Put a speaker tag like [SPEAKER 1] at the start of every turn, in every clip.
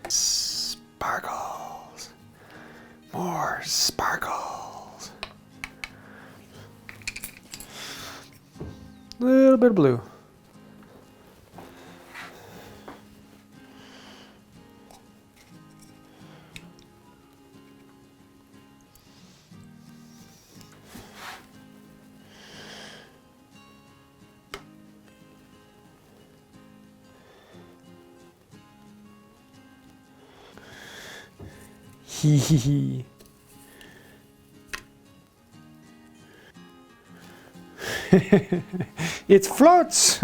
[SPEAKER 1] Sparkles. More sparkles. A little bit of blue. Hee hee hee. It floats.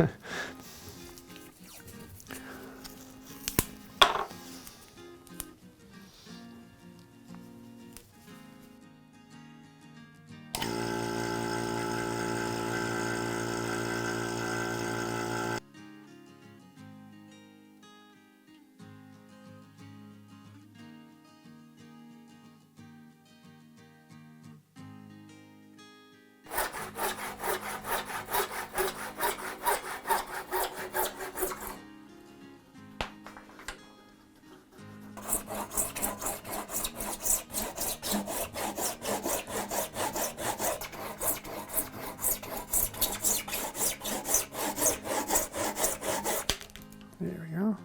[SPEAKER 1] There we go.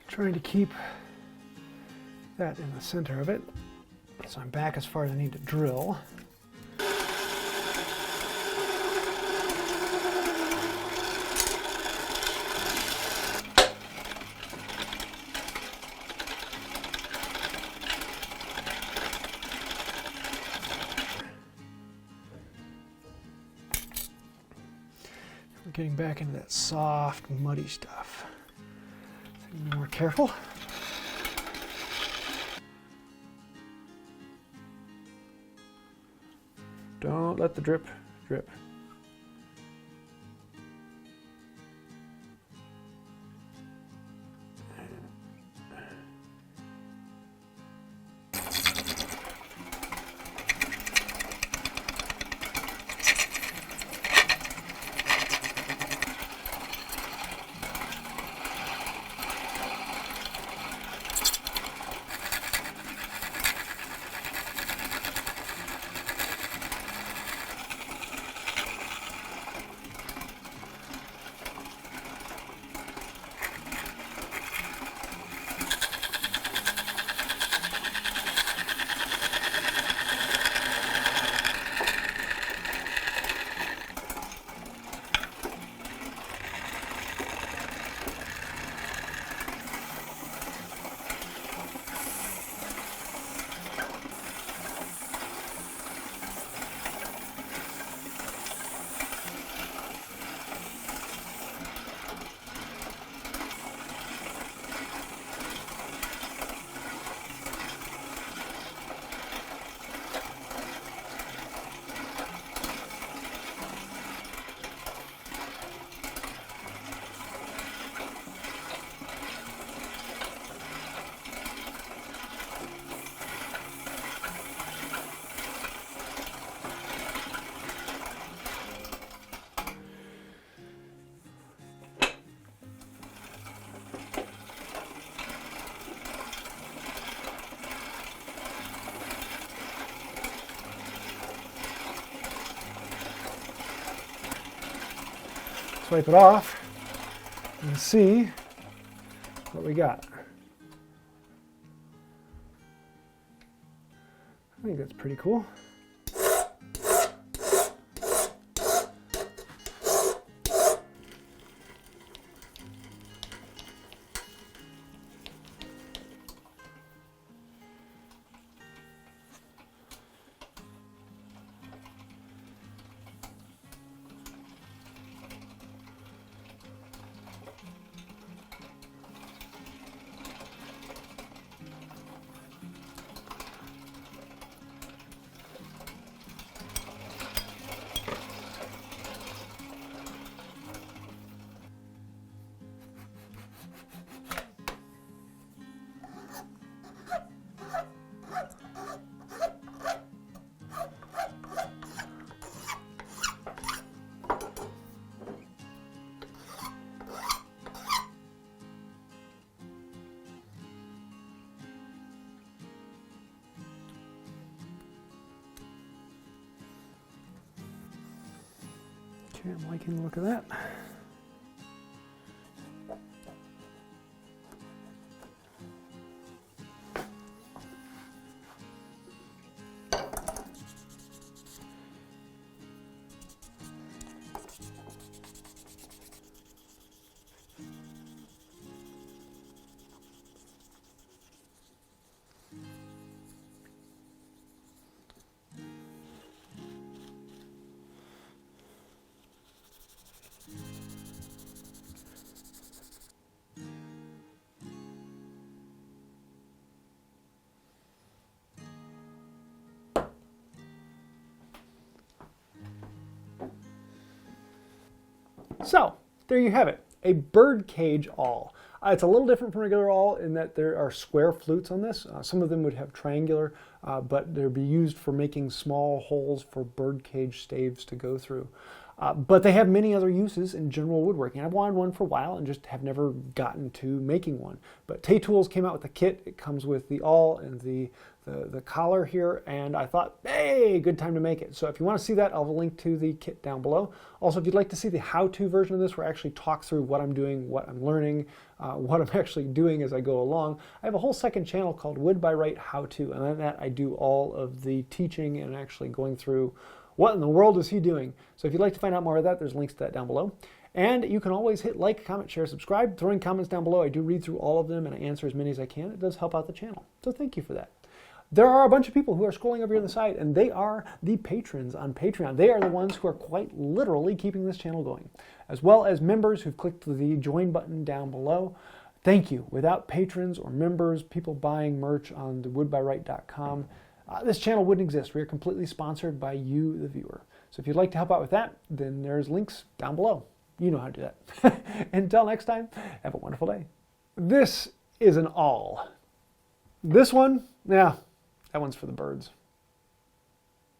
[SPEAKER 1] Trying to keep that in the center of it, so I'm back as far as I need to drill. We're getting back into that soft, muddy stuff. Be more careful. Don't let the drip drip. swipe it off and see what we got. I think that's pretty cool. Okay, I'm liking the look of that. So, there you have it, a bird cage awl. It's a little different from regular awl in that there are square flutes on this. Some of them would have triangular, but they'd be used for making small holes for bird cage staves to go through. But they have many other uses in general woodworking. I've wanted one for a while and just have never gotten to making one. But Tay Tools came out with the kit. It comes with the awl and the collar here, and I thought, hey, good time to make it. So if you want to see that, I'll have a link to the kit down below. Also, if you'd like to see the how-to version of this, where I actually talk through what I'm doing, what I'm learning, what I'm actually doing as I go along, I have a whole second channel called Wood by Wright How To, and on that I do all of the teaching and actually going through what in the world is he doing. So if you'd like to find out more of that, there's links to that down below. And you can always hit like, comment, share, subscribe. Throwing comments down below. I do read through all of them and I answer as many as I can. It does help out the channel. So thank you for that. There are a bunch of people who are scrolling over here on the side, and they are the patrons on Patreon. They are the ones who are quite literally keeping this channel going, as well as members who've clicked the join button down below. Thank you. Without patrons or members, people buying merch on the woodbywright.com, this channel wouldn't exist. We are completely sponsored by you, the viewer. So if you'd like to help out with that, then there's links down below. You know how to do that. Until next time, have a wonderful day. This is an awl. This one, yeah, that one's for the birds.